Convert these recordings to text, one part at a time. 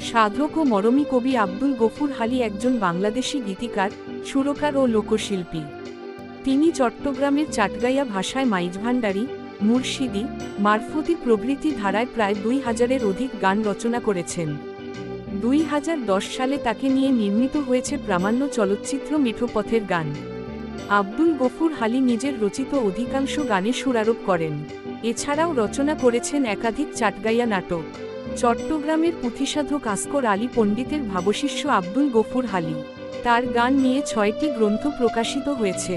সাধক ও মরমী কবি আব্দুল গফুর হালি একজন বাংলাদেশী গীতিকার, সুরকার ও লোকশিল্পী। তিনি চট্টগ্রামের চাটগাইয়া ভাষায় মাইজভান্ডারী, মুর্শিদি, মারফতি প্রভৃতি ধারায় প্রায় 2000-এর অধিক গান রচনা করেছেন। 2010 সালে তাকে নিয়ে নির্মিত হয়েছে প্রামাণ্য চলচ্চিত্র মেঠোপথের গান। আব্দুল গফুর হালি নিজের রচিত অধিকাংশ গানে সুরারোপ করেন। এছাড়াও রচনা করেছেন একাধিক চাটগাইয়া নাটক। চট্টগ্রামের পুঁথিসাধক আসগর আলী পণ্ডিতের ভাবশিষ্য আব্দুল গফুর হালি। তার গান নিয়ে 6টি গ্রন্থ প্রকাশিত হয়েছে।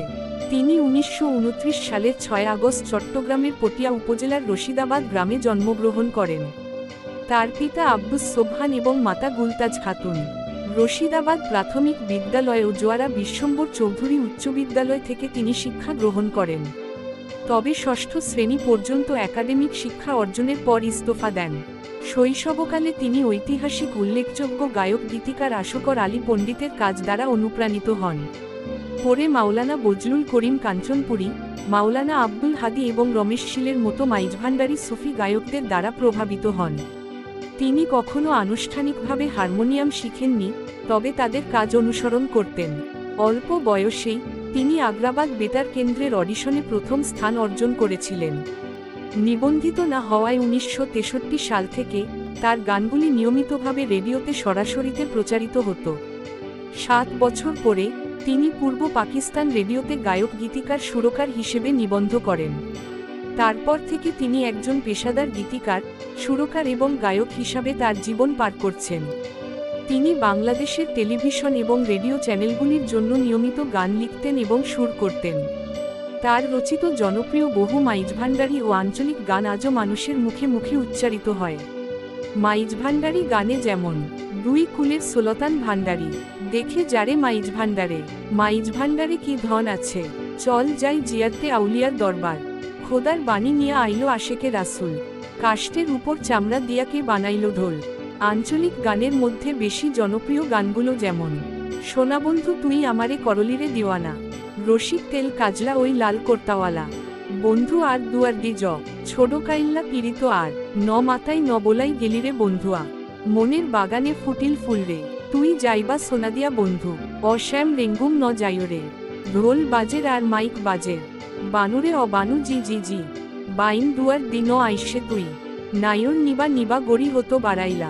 তিনি 1929 সালের 6 আগস্ট চট্টগ্রামের পটিয়া উপজেলার রশিদাবাদ গ্রামে জন্মগ্রহণ করেন। তার পিতা আব্দুস সোবহান এবং মাতা গুলতাজ খাতুন। রশিদাবাদ প্রাথমিক বিদ্যালয় ও জোয়ারা বিশ্বম্বর চৌধুরী উচ্চ বিদ্যালয় থেকে তিনি শিক্ষা গ্রহণ করেন। তবে ষষ্ঠ শ্রেণী পর্যন্ত একাডেমিক শিক্ষা অর্জনের পর ইস্তফা দেন। শৈশবকালে তিনি ঐতিহাসিক উল্লেখযোগ্য গায়ক গীতিকার আসগর আলী পণ্ডিতের কাজ দ্বারা অনুপ্রাণিত হন। পরে মাওলানা বজলুল করিম কাঞ্চনপুরী, মাওলানা আব্দুল হাদি এবং রমেশ শীলের মতো মাইজভান্ডারী সুফি গায়কদের দ্বারা প্রভাবিত হন। তিনি কখনো আনুষ্ঠানিকভাবে হারমোনিয়াম শিখেননি, তবে তাদের কাজ অনুসরণ করতেন। অল্প বয়সেই তিনি আগ্রাবাদ বেতার কেন্দ্রের অডিশনে প্রথম স্থান অর্জন করেছিলেন। নিবন্ধিত না হওয়ায় 1963 সাল থেকে তার গানগুলি নিয়মিতভাবে রেডিওতে সরাসরিতে প্রচারিত হতো। 7 বছর পরে তিনি পূর্ব পাকিস্তান রেডিওতে গায়ক গীতিকার সুরকার হিসেবে নিবন্ধ করেন। তারপর থেকে তিনি একজন পেশাদার গীতিকার, সুরকার এবং গায়ক হিসাবে তার জীবন পার করছেন। তিনি বাংলাদেশের টেলিভিশন এবং রেডিও চ্যানেলগুলির জন্য নিয়মিত গান লিখতেন এবং সুর করতেন। তার রচিত জনপ্রিয় বহু মাইজভান্ডারী ও আঞ্চলিক গান আজও মানুষের মুখে মুখে উচ্চারিত হয়। মাইজভান্ডারী গানে যেমন দুই কুলের সুলতান ভান্ডারী, দেখে যারে মাইজভান্ডারে, মাইজভান্ডারে কি ধন আছে, চল যাই জিয়ারতে আউলিয়ার দরবার, খোদার বাণী নিয়ে আইলো আশেকে রাসুল, কাষ্টের উপর চামড়া দিয়াকে বানাইলো ঢোল। আঞ্চলিক গানের মধ্যে বেশি জনপ্রিয় গানগুলো যেমন সোনাবন্ধু তুই আমারে করলিরে দিওয়ানা, রসিক তেল কাজলা ওই লাল কোর্তাওয়ালা, বন্ধু আর দুয়ার দি জ, ছোড়ো কাইল্লা পীড়িত আর ন মাতাই ন বলাই গেলিরে বন্ধুয়া, মনের বাগানে ফুটিল ফুলরে, তুই যাইবা সোনাদিয়া বন্ধু, অশ্যাম রেঙ্গুম ন যাইরে, ঢোল বাজের আর মাইক বাজের, বানুরে অবানু জি জি জি, বাইন দুয়ার দিন আইসে তুই, নায়র নিবা নিবা গড়ি হতো বাড়াইলা,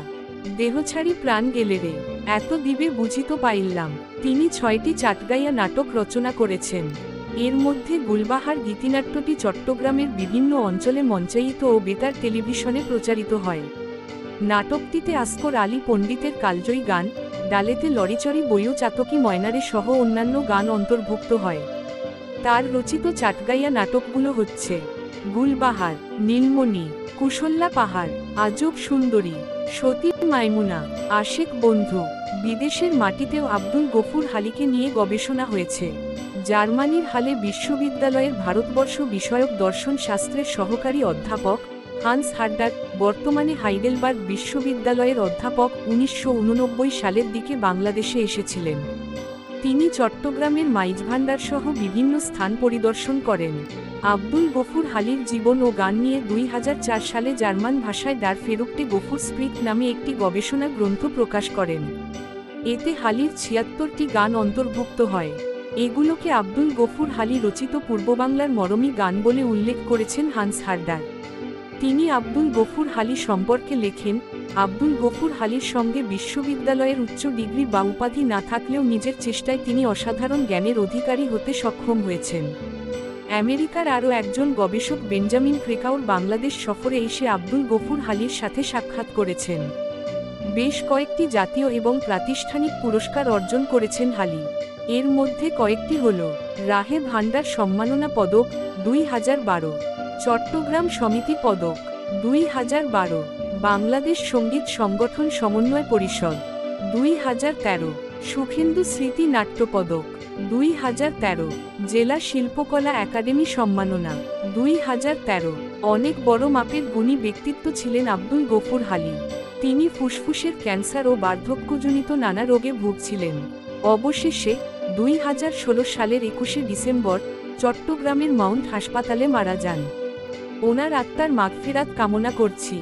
দেহ ছাড়ি প্রাণ গেলে রে, এত দিবে বুঝিত পাইল্লাম। তিনি 6টি চাটগাইয়া নাটক রচনা করেছেন। এর মধ্যে গুলবাহার গীতিনাট্যটি চট্টগ্রামের বিভিন্ন অঞ্চলে মঞ্চায়িত ও বেতার টেলিভিশনে প্রচারিত হয়। নাটকটিতে আসগর আলী পণ্ডিতের কালজয়ী গান, ডালেতে লরিচরি বইও চাতকি ময়নারে সহ অন্যান্য গান অন্তর্ভুক্ত হয়। তার রচিত চাটগাইয়া নাটকগুলো হচ্ছে গুলবাহার, নীলমণি, কুশল্যা পাহাড়, আজব সুন্দরী, সতী মাইমুনা, আশেক বন্ধু। বিদেশের মাটিতেও আব্দুল গফুর হালিকে নিয়ে গবেষণা হয়েছে। জার্মানির হালে বিশ্ববিদ্যালয়ের ভারতবর্ষ বিষয়ক দর্শন শাস্ত্রের সহকারী অধ্যাপক হান্স হার্ডার, বর্তমানে হাইডেলবার্গ বিশ্ববিদ্যালয়ের অধ্যাপক, 1989 সালের দিকে বাংলাদেশে এসেছিলেন। তিনি চট্টগ্রামের মাইজভান্ডার সহ বিভিন্ন স্থান পরিদর্শন করেন। আব্দুল গফুর হালির জীবন ও গান নিয়ে 2004 সালে জার্মান ভাষায় ডার ফেরুকটে গফুর স্প্রিট নামে একটি গবেষণা গ্রন্থ প্রকাশ করেন। এতে হালির 76টি গান অন্তর্ভুক্ত হয়। এগুলোকে আব্দুল গফুর হালি রচিত পূর্ববাংলার মরমী গান বলে উল্লেখ করেছেন হান্স হার্ডার। তিনি আব্দুল গফুর হালি সম্পর্কে লেখেন, আব্দুল গফুর হালির সঙ্গে বিশ্ববিদ্যালয়ের উচ্চ ডিগ্রি বা উপাধি না থাকলেও নিজের চেষ্টায় তিনি অসাধারণ জ্ঞানের অধিকারী হতে সক্ষম হয়েছেন। আমেরিকার আরও একজন গবেষক বেঞ্জামিন ক্রেকাউর বাংলাদেশ সফরে এসে আব্দুল গফুর হালির সাথে সাক্ষাৎ করেছেন। বেশ কয়েকটি জাতীয় এবং প্রাতিষ্ঠানিক পুরস্কার অর্জন করেছেন হালি। এর মধ্যে কয়েকটি হল রাহে ভান্ডার সম্মাননা পদক 2012, চট্টগ্রাম সমিতি পদক 2012, বাংলাদেশ সঙ্গীত সংগঠন সমন্বয় পরিষদ 2013, সুখেন্দু স্মৃতি নাট্য পদক 2013, জেলা শিল্পকলা একাডেমি সম্মাননা 2013। অনেক বড় মাপের গুণী ব্যক্তিত্ব ছিলেন আব্দুল গফুর হালি। তিনি ফুসফুসের ক্যান্সার ও বার্ধক্যজনিত নানা রোগে ভুগছিলেন। অবশেষে 2016 সালের 21শে ডিসেম্বর চট্টগ্রামের মাউন্ট হাসপাতালে মারা যান। ওনার আত্মার মাগফিরাত কামনা করছি।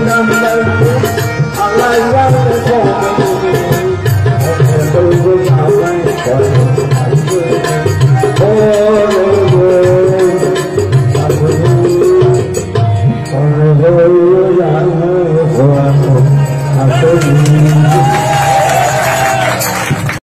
I'm